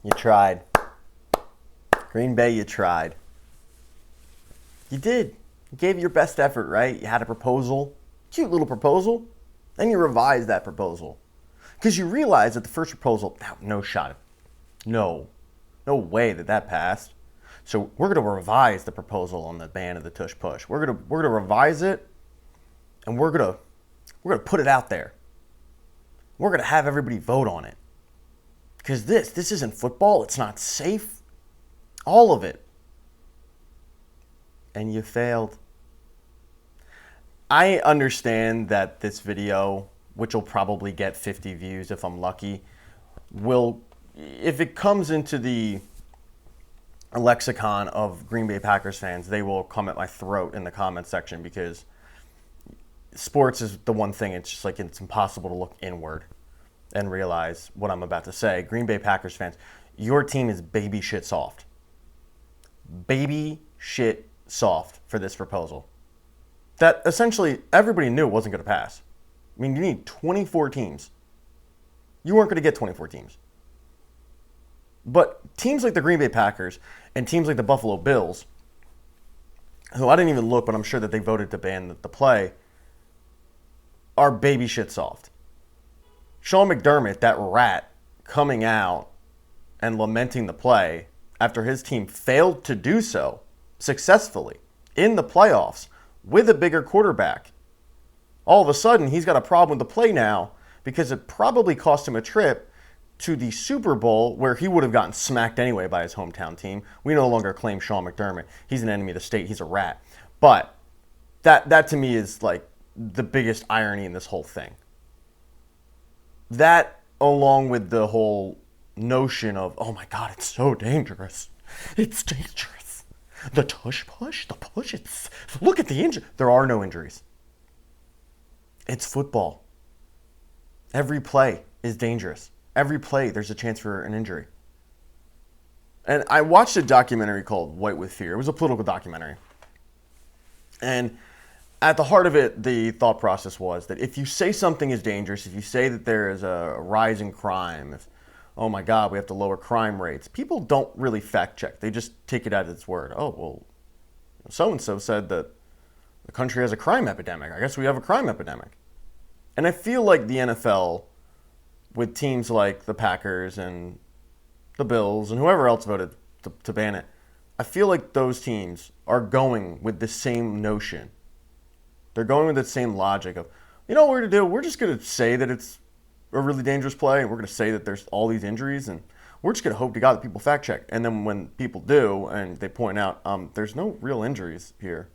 You tried. Green Bay, you tried. You did. You gave it your best effort, right? You had a proposal. Cute little proposal. Then you revised that proposal. Because you realized that the first proposal, no shot. No way that passed. So we're going to revise the proposal on the ban of the Tush Push. We're going to revise it, and we're going to put it out there. We're going to have everybody vote on it. Because this isn't football. It's not safe. All of it. And you failed. I understand that this video, which will probably get 50 views if I'm lucky, if it comes into the lexicon of Green Bay Packers fans, they will come at my throat in the comment section because sports is the one thing, it's just like it's impossible to look inward and realize what I'm about to say. Green Bay Packers fans, your team is baby shit soft. Baby shit soft for this proposal. That essentially everybody knew it wasn't going to pass. I mean, you need 24 teams. You weren't going to get 24 teams. But teams like the Green Bay Packers and teams like the Buffalo Bills, who I didn't even look, but I'm sure that they voted to ban the play, are baby shit soft. Sean McDermott, that rat, coming out and lamenting the play after his team failed to do so successfully in the playoffs with a bigger quarterback. All of a sudden, he's got a problem with the play now because it probably cost him a trip to the Super Bowl where he would have gotten smacked anyway by his hometown team. We no longer claim Sean McDermott. He's an enemy of the state. He's a rat. But that to me is like the biggest irony in this whole thing. That, along with the whole notion of, oh my God, it's so dangerous. It's dangerous. The Tush Push, look at the injury. There are no injuries. It's football. Every play is dangerous. Every play, there's a chance for an injury. And I watched a documentary called White with Fear. It was a political documentary. And at the heart of it, the thought process was that if you say something is dangerous, if you say that there is a rise in crime, if, oh my God, we have to lower crime rates, people don't really fact check. They just take it at its word. Oh, well, so-and-so said that the country has a crime epidemic. I guess we have a crime epidemic. And I feel like the NFL, with teams like the Packers and the Bills and whoever else voted to ban it, I feel like those teams are going with the same notion. They're going with the same logic of, you know what we're going to do? We're just going to say that it's a really dangerous play, and we're going to say that there's all these injuries, and we're just going to hope to God that people fact check. And then when people do, and they point out, there's no real injuries here,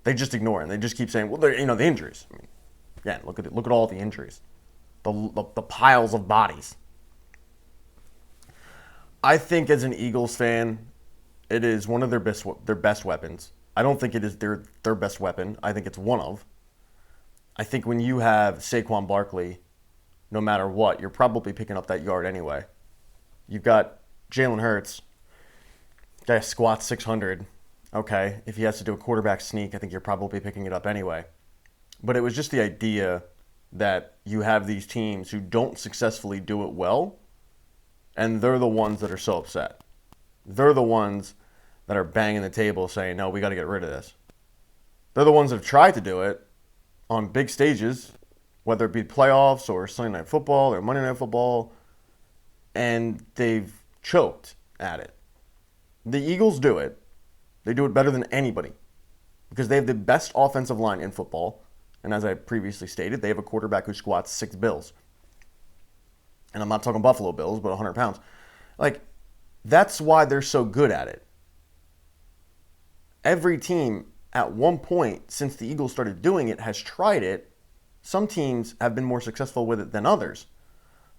they just ignore it. And they just keep saying, well, the injuries. I mean, again, look at all the injuries, the piles of bodies. I think as an Eagles fan, it is one of their best weapons. I don't think it is their best weapon. I think it's one of. I think when you have Saquon Barkley, no matter what, you're probably picking up that yard anyway. You've got Jalen Hurts, guy squats 600. Okay, if he has to do a quarterback sneak, I think you're probably picking it up anyway. But it was just the idea that you have these teams who don't successfully do it well, and they're the ones that are so upset. They're the ones that are banging the table saying, no, we got to get rid of this. They're the ones that have tried to do it on big stages, whether it be playoffs or Sunday Night Football or Monday Night Football, and they've choked at it. The Eagles do it. They do it better than anybody because they have the best offensive line in football. And as I previously stated, they have a quarterback who squats 6 Bills. And I'm not talking Buffalo Bills, but 100 pounds. Like, that's why they're so good at it. Every team at one point since the Eagles started doing it has tried it. Some teams have been more successful with it than others.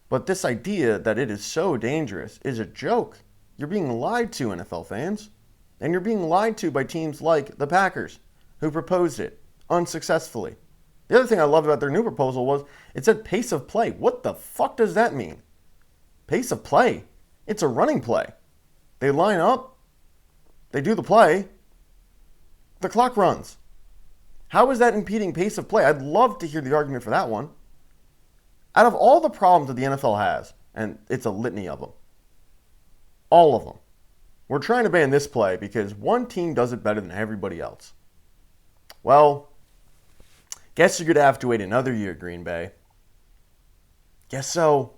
But this idea that it is so dangerous is a joke. You're being lied to, NFL fans. And you're being lied to by teams like the Packers, who proposed it unsuccessfully. The other thing I loved about their new proposal was it said pace of play. What the fuck does that mean? Pace of play? It's a running play. They line up. They do the play. The clock runs. How is that impeding pace of play? I'd love to hear the argument for that one. Out of all the problems that the NFL has, and it's a litany of them, All of them. We're trying to ban this play because one team does it better than everybody else. Well, guess you're going to have to wait another year, Green Bay. Guess so.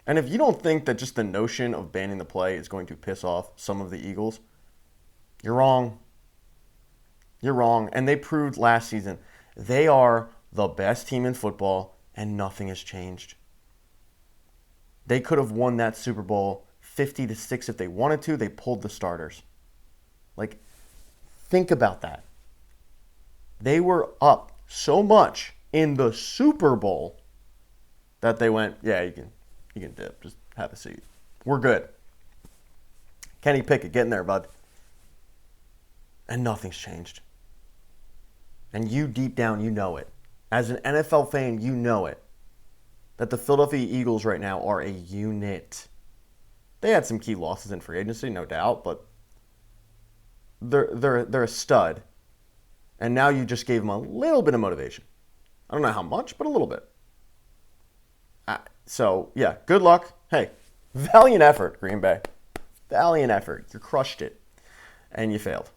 And if you don't think that just the notion of banning the play is going to piss off some of the Eagles, you're wrong. You're wrong. And they proved last season they are the best team in football and nothing has changed. They could have won that Super Bowl 50-6 if they wanted to. They pulled the starters. Like, think about that. They were up so much in the Super Bowl that they went, yeah, you can dip. Just have a seat. We're good. Kenny Pickett, get in there, bud. And nothing's changed. And you deep down, you know it. As an NFL fan, you know it. That the Philadelphia Eagles right now are a unit. They had some key losses in free agency, no doubt, but they're a stud. And now you just gave them a little bit of motivation. I don't know how much, but a little bit. So, yeah, good luck. Hey, valiant effort, Green Bay. Valiant effort. You crushed it. And you failed.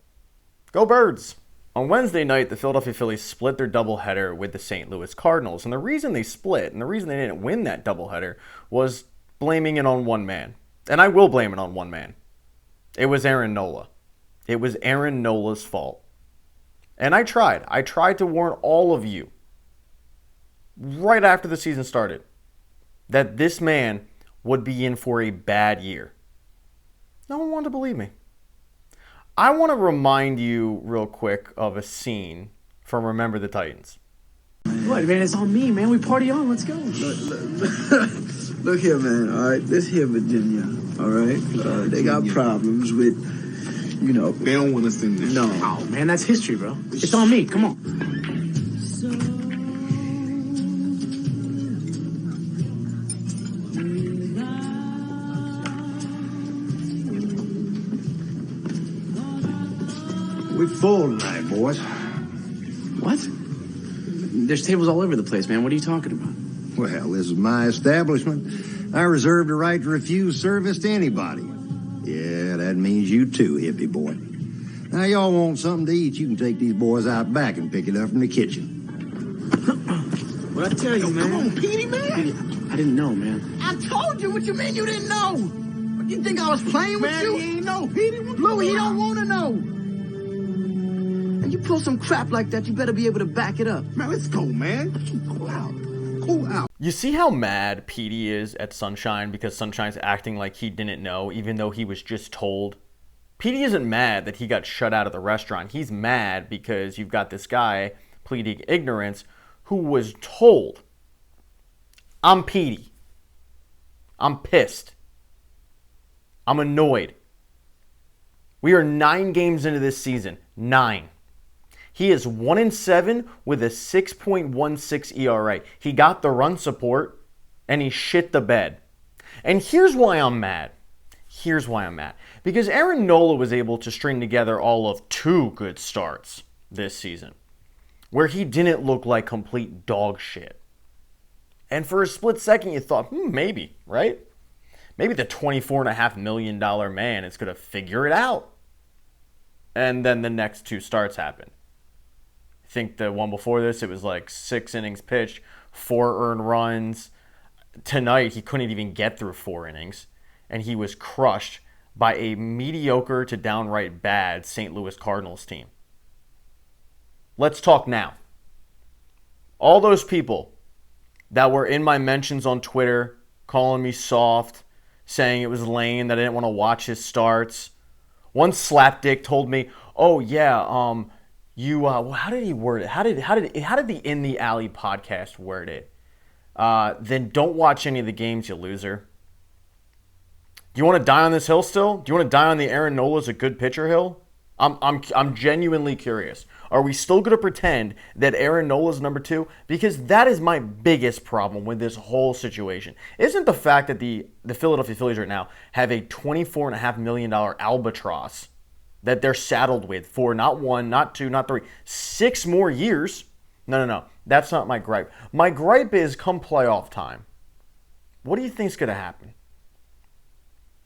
Go Birds! On Wednesday night, the Philadelphia Phillies split their doubleheader with the St. Louis Cardinals. And the reason they split, and the reason they didn't win that doubleheader, was blaming it on one man. And I will blame it on one man. It was Aaron Nola. It was Aaron Nola's fault. And I tried. I tried to warn all of you right after the season started that this man would be in for a bad year. No one wanted to believe me. I want to remind you real quick of a scene from Remember the Titans. What, man? It's on me, man. We party on. Let's go. Look here, man. All right, this here Virginia. All right, they got problems with, They don't want us in this. No. Oh, man, that's history, bro. It's on me. Come on. We're full tonight, boys. What? There's tables all over the place, man. What are you talking about? Well, this is my establishment. I reserve the right to refuse service to anybody. Yeah, that means you too, hippie boy. Now, y'all want something to eat, you can take these boys out back and pick it up from the kitchen. What'd I tell you, man? Come on, Petey, man. I didn't know, man. I told you. What you mean you didn't know? What, you think I was playing with Man, you? he ain't know, Petey. Louie, he don't want to know. And you pull some crap like that, you better be able to back it up. Man, let's go, man. Cool out. Cool out. You see how mad Petey is at Sunshine because Sunshine's acting like he didn't know, even though he was just told? Petey isn't mad that he got shut out of the restaurant. He's mad because you've got this guy pleading ignorance who was told. I'm Petey. I'm pissed. I'm annoyed. We are 9 games into this season. 9. He is 1-7 with a 6.16 ERA. He got the run support, and he shit the bed. And here's why I'm mad. Here's why I'm mad. Because Aaron Nola was able to string together all of 2 good starts this season, where he didn't look like complete dog shit. And for a split second, you thought, maybe, right? Maybe the $24.5 million man is going to figure it out. And then the next 2 starts happened. I think the one before this, it was like 6 innings pitched, 4 earned runs. Tonight, he couldn't even get through 4 innings, and he was crushed by a mediocre to downright bad St. Louis Cardinals team. Let's talk now. All those people that were in my mentions on Twitter, calling me soft, saying it was lame, that I didn't want to watch his starts. One slapdick told me, "Oh yeah, you how did he word it? How did the In the Alley podcast word it? Then don't watch any of the games, you loser." Do you want to die on this hill still? Do you want to die on the Aaron Nola's a good pitcher hill? I'm genuinely curious. Are we still going to pretend that Aaron Nola's number 2? Because that is my biggest problem with this whole situation. Isn't the fact that the Philadelphia Phillies right now have a $24.5 million albatross that they're saddled with for not 1, not 2, not 3, 6 more years? No. That's not my gripe. My gripe is come playoff time, what do you think is going to happen?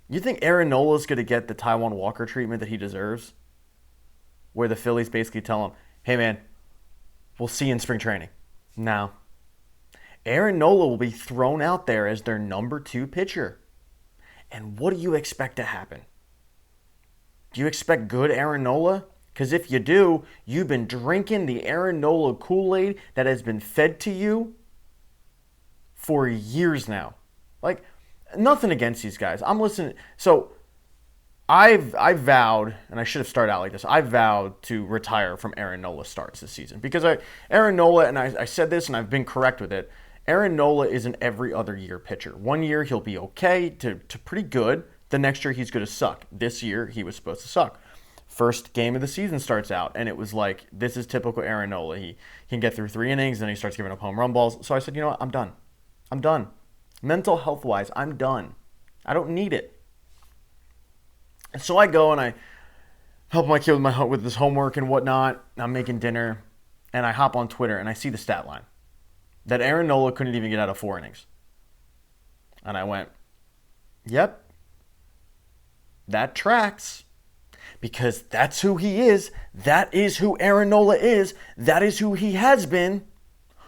You think Aaron Nola is going to get the Taiwan Walker treatment that he deserves? Where the Phillies basically tell him, hey man, we'll see you in spring training. No. Aaron Nola will be thrown out there as their number 2 pitcher. And what do you expect to happen? Do you expect good Aaron Nola? Because if you do, you've been drinking the Aaron Nola Kool-Aid that has been fed to you for years now. Like, nothing against these guys. I'm listening. So, I vowed, and I should have started out like this, I vowed to retire from Aaron Nola starts this season. Because Aaron Nola, and I said this and I've been correct with it, Aaron Nola is an every other year pitcher. One year he'll be okay to pretty good. The next year he's going to suck. This year he was supposed to suck. First game of the season starts out, and it was like, this is typical Aaron Nola. He can get through 3 innings, and he starts giving up home run balls. So I said, you know what, I'm done. I'm done. Mental health-wise, I'm done. I don't need it. And so I go and I help my kid with his homework and whatnot. I'm making dinner, and I hop on Twitter, and I see the stat line that Aaron Nola couldn't even get out of 4 innings. And I went, yep, that tracks. Because that's who he is. That is who Aaron Nola is. That is who he has been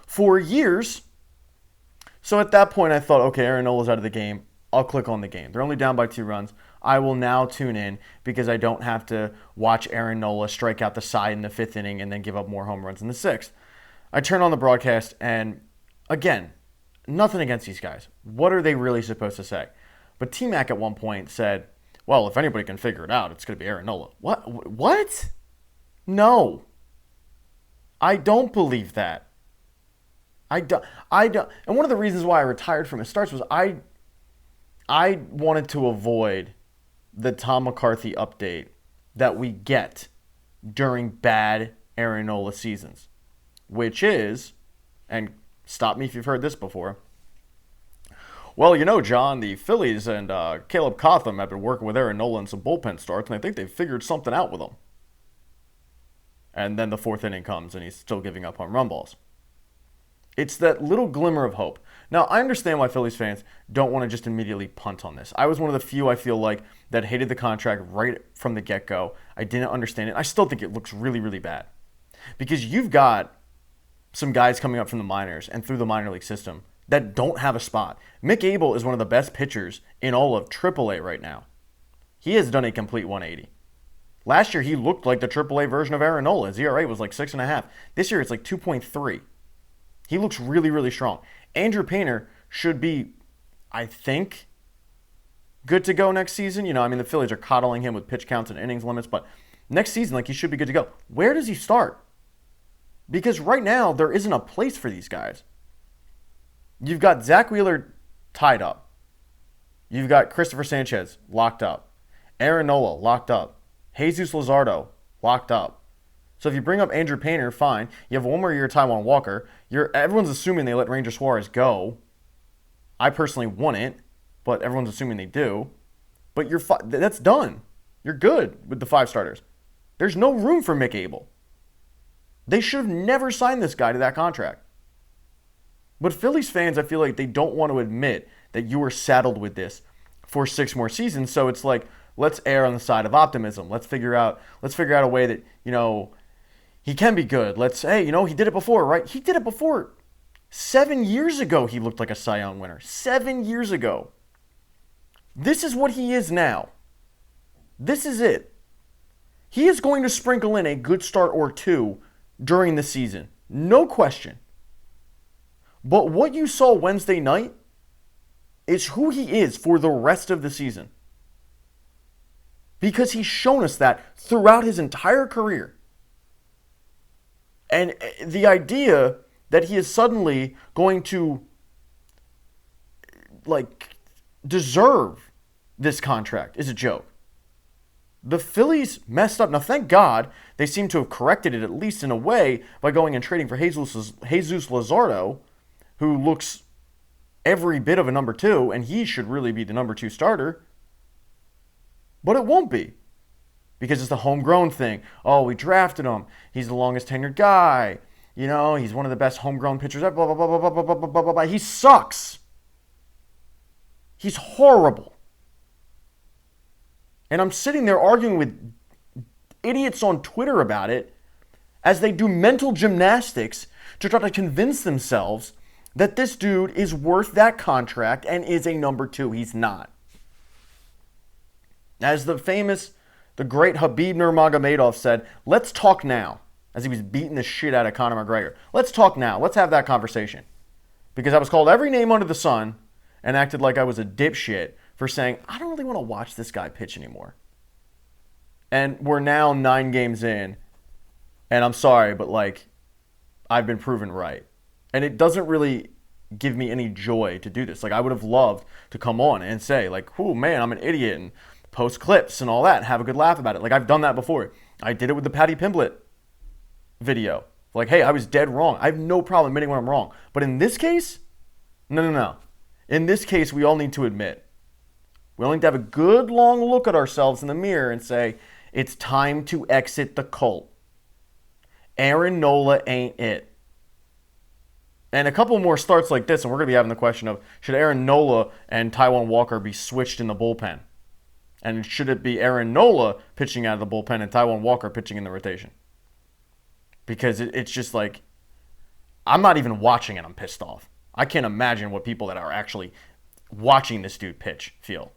for years. So at that point, I thought, okay, Aaron Nola's out of the game. I'll click on the game. They're only down by 2 runs. I will now tune in because I don't have to watch Aaron Nola strike out the side in the 5th inning and then give up more home runs in the 6th. I turn on the broadcast, and again, nothing against these guys. What are they really supposed to say? But T-Mac at one point said, well, if anybody can figure it out, it's going to be Aaron Nola. What? No. I don't believe that. I don't. And one of the reasons why I retired from his starts was I wanted to avoid the Tom McCarthy update that we get during bad Aaron Nola seasons, which is, and stop me if you've heard this before, well, you know, John, the Phillies and Caleb Cotham have been working with Aaron Nola in some bullpen starts, and I think they've figured something out with him. And then the 4th inning comes, and he's still giving up home run balls. It's that little glimmer of hope. Now, I understand why Phillies fans don't want to just immediately punt on this. I was one of the few, I feel like, that hated the contract right from the get-go. I didn't understand it. I still think it looks really, really bad. Because you've got some guys coming up from the minors and through the minor league system that don't have a spot. Mick Abel is one of the best pitchers in all of AAA right now. He has done a complete 180. Last year, he looked like the AAA version of Aaron Nola. His ERA was like 6.5. This year, it's like 2.3. He looks really, really strong. Andrew Painter should be, I think, good to go next season. You know, I mean, the Phillies are coddling him with pitch counts and innings limits, but next season, like, he should be good to go. Where does he start? Because right now, there isn't a place for these guys. You've got Zach Wheeler tied up. You've got Christopher Sanchez locked up. Aaron Nola locked up. Jesus Luzardo locked up. So if you bring up Andrew Painter, fine. You have 1 more year Taiwan Walker. Everyone's assuming they let Ranger Suarez go. I personally wouldn't, but everyone's assuming they do. But that's done. You're good with the 5 starters. There's no room for Mick Abel. They should have never signed this guy to that contract. But Phillies fans, I feel like they don't want to admit that you were saddled with this for 6 more seasons. So it's like, let's err on the side of optimism. Let's figure out a way that, you know, he can be good. He did it before, right? He did it before. 7 years ago, he looked like a Cy Young winner. 7 years ago. This is what he is now. This is it. He is going to sprinkle in a good start or 2 during the season. No question. But what you saw Wednesday night is who he is for the rest of the season. Because he's shown us that throughout his entire career. And the idea that he is suddenly going to, deserve this contract is a joke. The Phillies messed up. Now, thank God, they seem to have corrected it, at least in a way, by going and trading for Jesus Luzardo, who looks every bit of a number 2, and he should really be the number 2 starter. But it won't be. Because it's the homegrown thing. Oh, we drafted him. He's the longest tenured guy. You know, he's one of the best homegrown pitchers ever. Blah, blah, blah, blah, blah, blah, blah, blah, blah. He sucks. He's horrible. And I'm sitting there arguing with idiots on Twitter about it as they do mental gymnastics to try to convince themselves that this dude is worth that contract and is a number 2. He's not. As the great Khabib Nurmagomedov said, let's talk now, as he was beating the shit out of Conor McGregor. Let's talk now. Let's have that conversation. Because I was called every name under the sun and acted like I was a dipshit for saying, I don't really want to watch this guy pitch anymore. And we're now 9 games in, and I'm sorry, but I've been proven right. And it doesn't really give me any joy to do this. I would have loved to come on and say, oh man, I'm an idiot, and post clips and all that, and have a good laugh about it. I've done that before. I did it with the Patty Pimblett video. Hey, I was dead wrong. I have no problem admitting when I'm wrong. But in this case, no. In this case, we all need to admit. We all need to have a good long look at ourselves in the mirror and say, it's time to exit the cult. Aaron Nola ain't it. And a couple more starts like this, and we're going to be having the question of, should Aaron Nola and Taijuan Walker be switched in the bullpen? And should it be Aaron Nola pitching out of the bullpen and Taijuan Walker pitching in the rotation? Because it's just I'm not even watching and I'm pissed off. I can't imagine what people that are actually watching this dude pitch feel.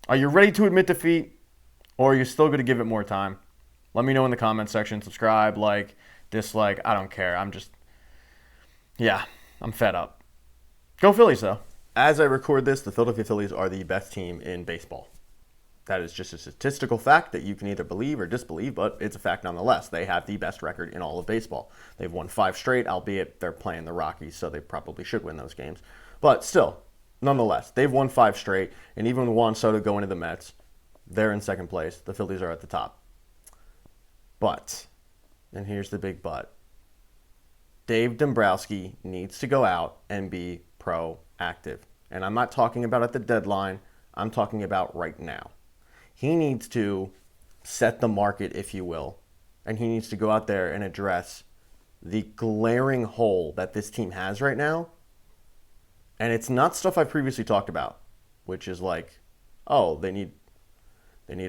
Are you ready to admit defeat, or are you still going to give it more time? Let me know in the comment section. Subscribe, dislike. I don't care. I'm fed up. Go Phillies, though. As I record this, the Philadelphia Phillies are the best team in baseball. That is just a statistical fact that you can either believe or disbelieve, but it's a fact nonetheless. They have the best record in all of baseball. They've won 5 straight, albeit they're playing the Rockies, so they probably should win those games. But still, nonetheless, they've won 5 straight, and even with Juan Soto going to the Mets, they're in second place. The Phillies are at the top. But, and here's the big but, Dave Dombrowski needs to go out and be proactive. And I'm not talking about at the deadline. I'm talking about right now. He needs to set the market, if you will, and he needs to go out there and address the glaring hole that this team has right now. And it's not stuff I previously talked about, which is they need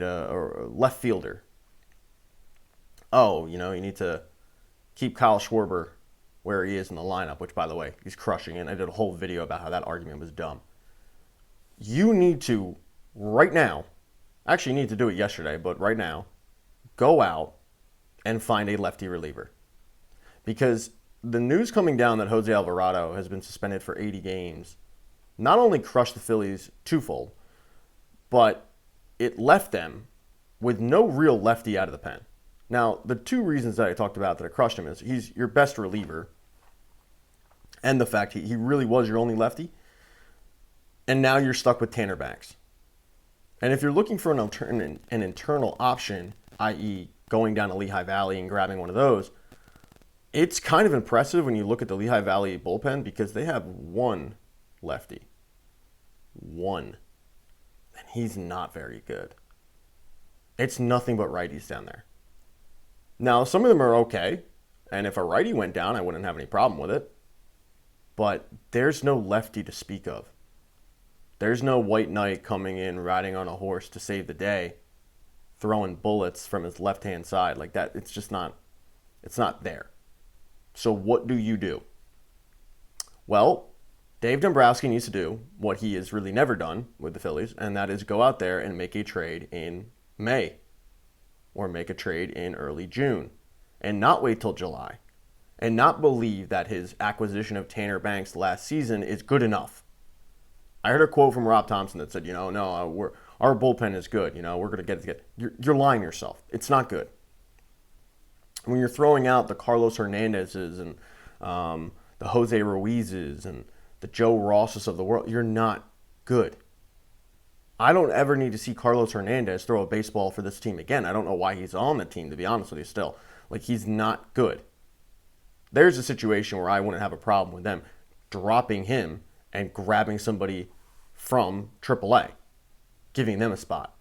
a left fielder. You need to keep Kyle Schwarber where he is in the lineup, which, by the way, he's crushing. And I did a whole video about how that argument was dumb. You need to, right now, actually you need to do it yesterday, but right now, go out and find a lefty reliever. Because the news coming down that Jose Alvarado has been suspended for 80 games not only crushed the Phillies twofold, but it left them with no real lefty out of the pen. Now, the 2 reasons that I talked about that it crushed him is he's your best reliever, and the fact he really was your only lefty, and now you're stuck with Tanner Banks. And if you're looking for an internal option, i.e. going down to Lehigh Valley and grabbing one of those, it's kind of impressive when you look at the Lehigh Valley bullpen because they have 1 lefty. 1. And he's not very good. It's nothing but righties down there. Now, some of them are okay, and if a righty went down, I wouldn't have any problem with it. But there's no lefty to speak of. There's no white knight coming in, riding on a horse to save the day, throwing bullets from his left-hand side like that. It's just not, it's not there. So what do? Well, Dave Dombrowski needs to do what he has really never done with the Phillies, and that is go out there and make a trade in May or make a trade in early June and not wait till July and not believe that his acquisition of Tanner Banks last season is good enough. I heard a quote from Rob Thompson that said, our bullpen is good. We're going to get it. You're lying to yourself. It's not good. When you're throwing out the Carlos Hernandezes and the Jose Ruizes and the Joe Rosses of the world, you're not good. I don't ever need to see Carlos Hernandez throw a baseball for this team again. I don't know why he's on the team, to be honest with you still. He's not good. There's a situation where I wouldn't have a problem with them dropping him and grabbing somebody from AAA, giving them a spot.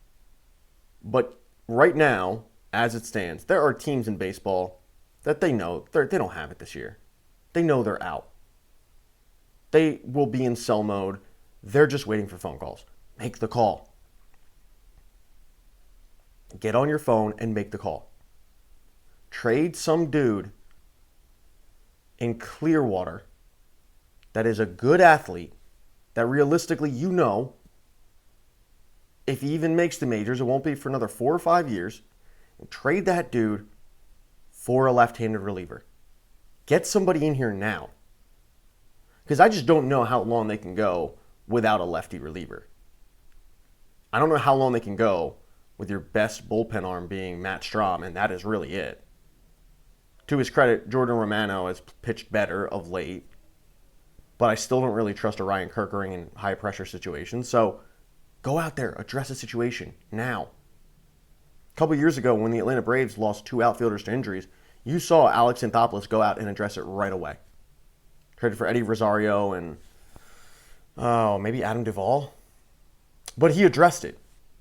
But right now, as it stands, there are teams in baseball that they know they don't have it this year. They know they're out. They will be in sell mode. They're just waiting for phone calls. Make the call. Get on your phone and make the call. Trade some dude in Clearwater that is a good athlete, that realistically you know, if he even makes the majors, it won't be for another 4 or 5 years. And trade that dude for a left-handed reliever. Get somebody in here now. Because I just don't know how long they can go without a lefty reliever. I don't know how long they can go with your best bullpen arm being Matt Strahm, and that is really it. To his credit, Jordan Romano has pitched better of late, but I still don't really trust a Ryan Kerkering in high-pressure situations. So go out there, address the situation now. A couple years ago, when the Atlanta Braves lost 2 outfielders to injuries, you saw Alex Anthopoulos go out and address it right away. Traded for Eddie Rosario and, maybe Adam Duvall. But he addressed it.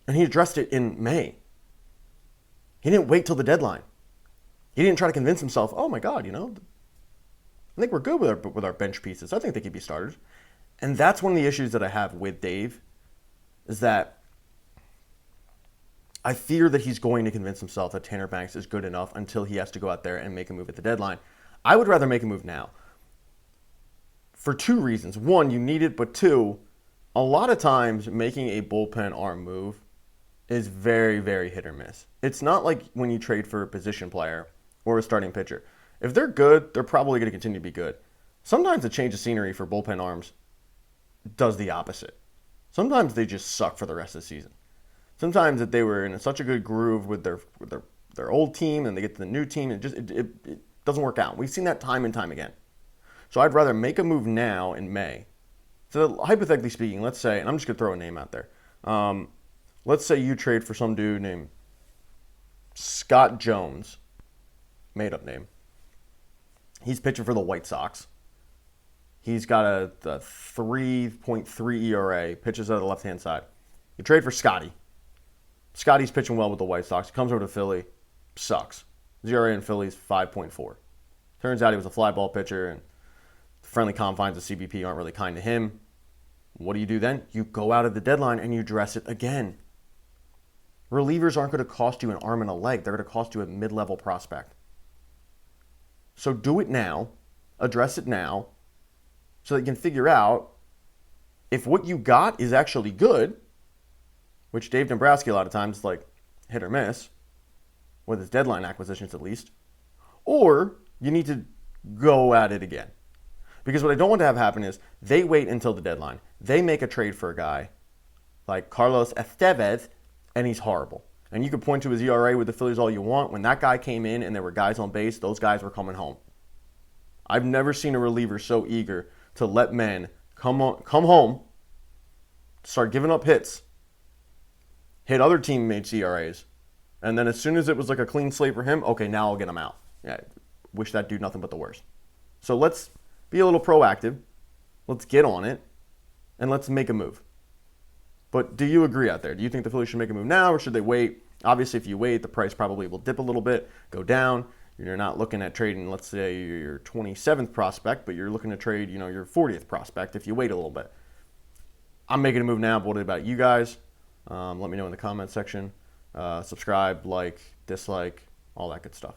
And he addressed it in May. He didn't wait till the deadline. He didn't try to convince himself, oh my God, I think we're good with our bench pieces. I think they could be starters. And that's one of the issues that I have with Dave, is that I fear that he's going to convince himself that Tanner Banks is good enough until he has to go out there and make a move at the deadline. I would rather make a move now. For 2 reasons. 1, you need it, but 2, a lot of times making a bullpen arm move is very, very hit or miss. It's not like when you trade for a position player or a starting pitcher. If they're good, they're probably going to continue to be good. Sometimes a change of scenery for bullpen arms does the opposite. Sometimes they just suck for the rest of the season. Sometimes that they were in such a good groove with their old team and they get to the new team, and it doesn't work out. We've seen that time and time again. So I'd rather make a move now in May. So hypothetically speaking, let's say, and I'm just going to throw a name out there. Let's say you trade for some dude named Scott Jones, made up name. He's pitching for the White Sox. He's got a 3.3 ERA, pitches out of the left-hand side. You trade for Scotty. Scotty's pitching well with the White Sox. He comes over to Philly, sucks. His ERA in Philly's 5.4. Turns out he was a fly ball pitcher, and the friendly confines of CBP aren't really kind to him. What do you do then? You go out at the deadline and you dress it again. Relievers aren't going to cost you an arm and a leg. They're going to cost you a mid-level prospect. So do it now. Address it now so that you can figure out if what you got is actually good, which Dave Dombrowski a lot of times is like hit or miss, with his deadline acquisitions at least, or you need to go at it again. Because what I don't want to have happen is they wait until the deadline. They make a trade for a guy like Carlos Estevez, and he's horrible. And you can point to his ERA with the Phillies all you want. When that guy came in and there were guys on base, those guys were coming home. I've never seen a reliever so eager to let men come home, start giving up hits, hit other teammates' ERAs, and then as soon as it was like a clean slate for him, okay, now I'll get him out. Yeah, wish that dude nothing but the worst. So let's be a little proactive. Let's get on it, and let's make a move. But do you agree out there? Do you think the Phillies should make a move now, or should they wait? Obviously, if you wait, the price probably will dip a little bit, go down. You're not looking at trading, let's say, your 27th prospect, but you're looking to trade, your 40th prospect if you wait a little bit. I'm making a move now, but what about you guys? Let me know in the comment section. Subscribe, like, dislike, all that good stuff.